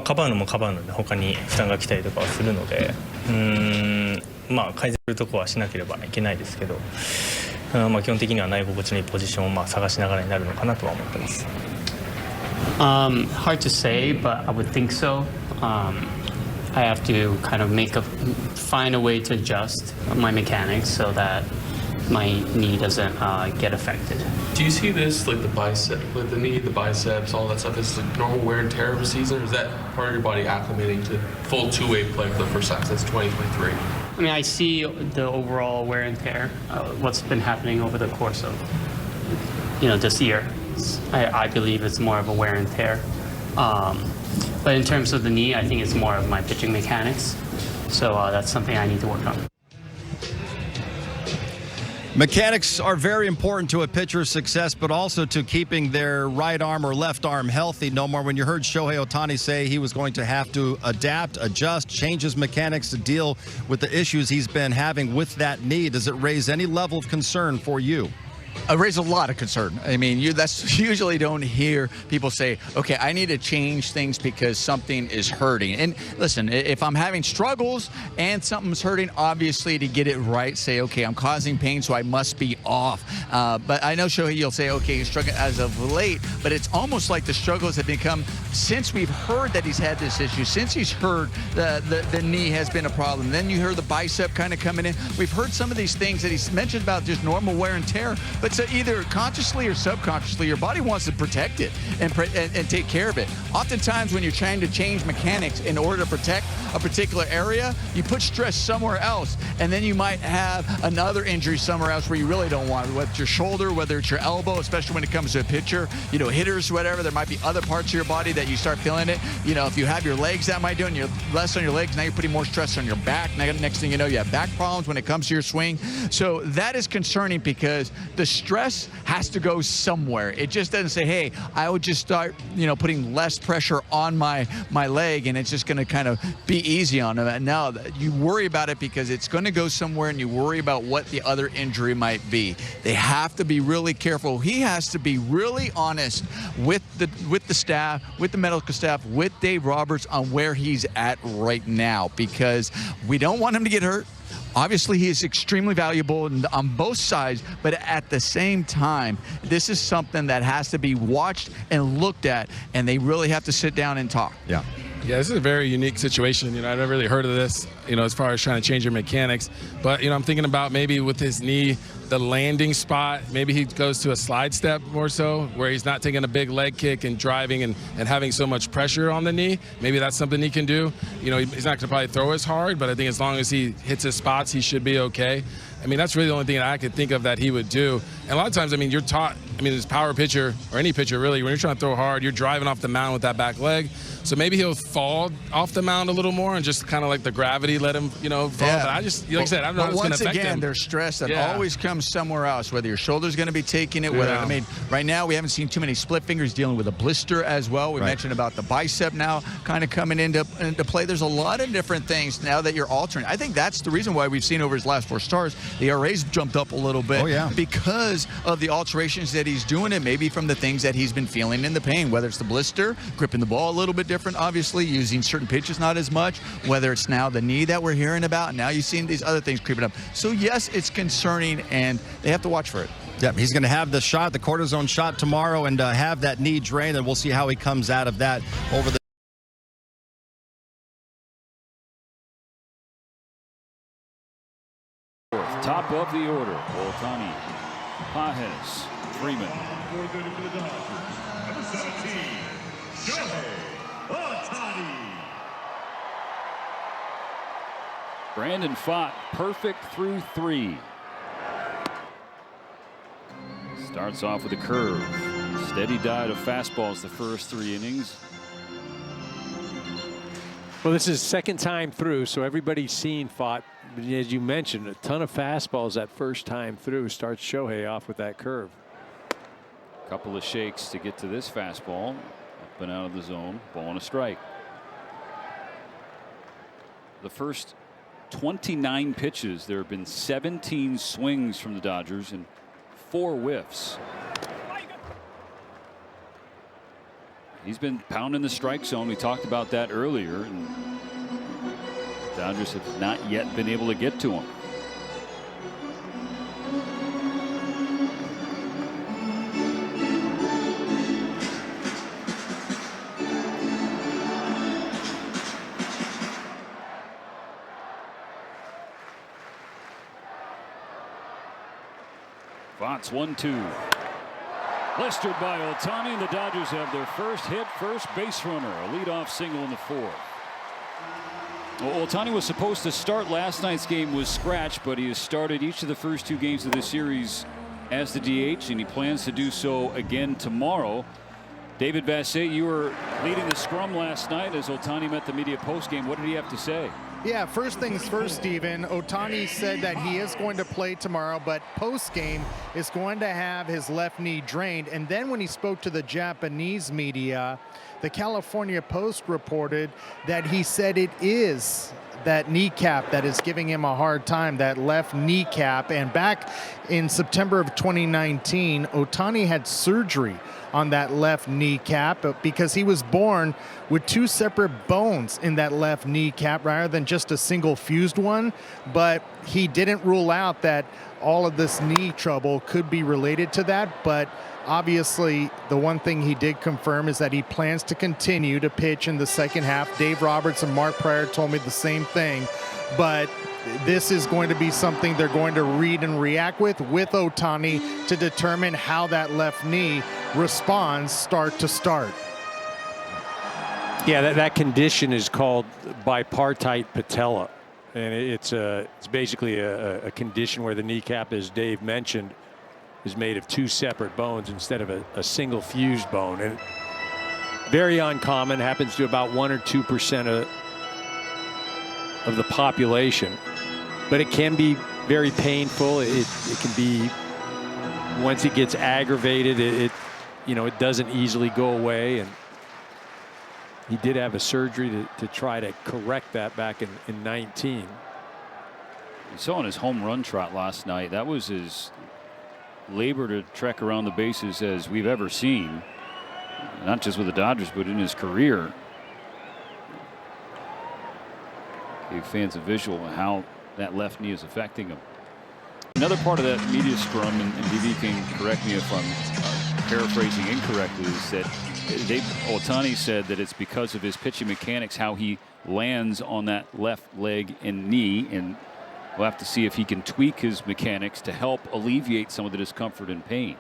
かばうのもかばうので他に負担が来たりとかはするので、改善するところはしなければいけないですけど、基本的には内心地のいいポジションを探しながらになるのかなとは思ってます。Hard to say, but I would think so. I have to kind of find a way to adjust my mechanics so that my knee doesn't get affected. Do you see this, like the bicep, like the knee, the biceps, all that stuff, as like normal wear and tear of a season, or is that part of your body acclimating to full two-way play for the first time since 2023? I mean, I see the overall wear and tear, what's been happening over the course of, this year. I believe it's more of a wear and tear. But in terms of the knee, I think it's more of my pitching mechanics. So that's something I need to work on. Mechanics are very important to a pitcher's success, but also to keeping their right arm or left arm healthy. No more. When you heard Shohei Ohtani say he was going to have to adapt, adjust, change his mechanics to deal with the issues he's been having with that knee, does it raise any level of concern for you? It raises a lot of concern. I mean, that's usually don't hear people say, okay, I need to change things because something is hurting. And listen, if I'm having struggles and something's hurting, obviously to get it right, say, okay, I'm causing pain, so I must be off. But I know, Shohei, you'll say, okay, you're struggling as of late, but it's almost like the struggles have become since we've heard that he's had this issue, since he's heard the knee has been a problem. Then you hear the bicep kind of coming in. We've heard some of these things that he's mentioned about just normal wear and tear. But so either consciously or subconsciously, your body wants to protect it and take care of it. Oftentimes, when you're trying to change mechanics in order to protect a particular area, you put stress somewhere else, and then you might have another injury somewhere else where you really don't want it, whether it's your shoulder, whether it's your elbow, especially when it comes to a pitcher, hitters, whatever. There might be other parts of your body that you start feeling it. If you have your legs, that might do it, and you're less on your legs, now you're putting more stress on your back. Next thing you know, you have back problems when it comes to your swing. So that is concerning because the stress has to go somewhere. It just doesn't say, hey, I would just start, putting less pressure on my leg and it's just going to kind of be easy on it. No, you worry about it because it's going to go somewhere, and you worry about what the other injury might be. They have to be really careful. He has to be really honest with the staff, with the medical staff, with Dave Roberts on where he's at right now, because we don't want him to get hurt. Obviously, he is extremely valuable on both sides, but at the same time, this is something that has to be watched and looked at, and they really have to sit down and talk. Yeah. Yeah, this is a very unique situation. I've never really heard of this, as far as trying to change your mechanics. But, I'm thinking about maybe with his knee, the landing spot, maybe he goes to a slide step more so, where he's not taking a big leg kick and driving and having so much pressure on the knee. Maybe that's something he can do. He's not going to probably throw as hard, but I think as long as he hits his spots, he should be okay. I mean, that's really the only thing that I could think of that he would do. And a lot of times, you're taught, as a power pitcher, or any pitcher really, when you're trying to throw hard, you're driving off the mound with that back leg. So maybe he'll fall off the mound a little more and just kind of like the gravity let him, fall. Yeah. But I just, like I said, I don't know if it's going to affect him. Once again, there's stress that always comes somewhere else, whether your shoulder's going to be taking it, whether, right now we haven't seen too many split fingers dealing with a blister as well. We mentioned about the bicep now kind of coming into play. There's a lot of different things now that you're altering. I think that's the reason why we've seen over his last 4 starts, the ERA's jumped up a little bit because of the alterations that he's doing, and maybe from the things that he's been feeling in the pain, whether it's the blister, gripping the ball a little bit different, obviously, using certain pitches not as much, whether it's now the knee that we're hearing about, and now you've seen these other things creeping up. So, yes, it's concerning, and they have to watch for it. Yep, he's going to have the shot, the cortisone shot tomorrow, and have that knee drained, and we'll see how he comes out of that over the top of the order. Ohtani, Pages, Freeman. Brandon Pfaadt, perfect through 3. Starts off with a curve. Steady diet of fastballs the first 3 innings. Well, this is second time through, so everybody's seen Pfaadt. As you mentioned, a ton of fastballs that first time through. Starts Shohei off with that curve. Couple of shakes to get to this fastball. Up and out of the zone. Ball and a strike. The first 29 pitches, there have been 17 swings from the Dodgers and 4 whiffs. he's been pounding the strike zone. We talked about that earlier, and the Dodgers have not yet been able to get to him. Vots 1-2. Blistered by Ohtani, and the Dodgers have their first hit, first base runner, a leadoff single in the fourth. Well, Ohtani was supposed to start last night's game, was scratched, but he has started each of the first 2 games of the series as the DH, and he plans to do so again tomorrow. David Vassegh, you were leading the scrum last night as Ohtani met the media postgame. What did he have to say? Yeah, first things first, Steven. Ohtani said that he is going to play tomorrow, but post-game is going to have his left knee drained. And then when he spoke to the Japanese media, the California Post reported that he said it is that kneecap that is giving him a hard time, that left kneecap. And back in September of 2019, Ohtani had surgery on that left kneecap because he was born with 2 separate bones in that left kneecap rather than just a single fused one. But he didn't rule out that all of this knee trouble could be related to that. But obviously, the one thing he did confirm is that he plans to continue to pitch in the second half. Dave Roberts and Mark Pryor told me the same thing. But this is going to be something they're going to read and react with Ohtani to determine how that left knee responds start to start. Yeah, that condition is called bipartite patella, and it's basically a condition where the kneecap, as Dave mentioned, is made of 2 separate bones instead of a single fused bone. And very uncommon, happens to about 1 or 2% of the population, but it can be very painful. It can be, once it gets aggravated, it doesn't easily go away. And he did have a surgery to try to correct that back in 19. You saw on his home run trot last night, that was as labor to trek around the bases as we've ever seen, not just with the Dodgers, but in his career. Gave fans a visual of how that left knee is affecting him. Another part of that media scrum, and DB can correct me if I'm paraphrasing incorrectly, is that Ohtani said that it's because of his pitching mechanics, how he lands on that left leg and knee, and we'll have to see if he can tweak his mechanics to help alleviate some of the discomfort and pain.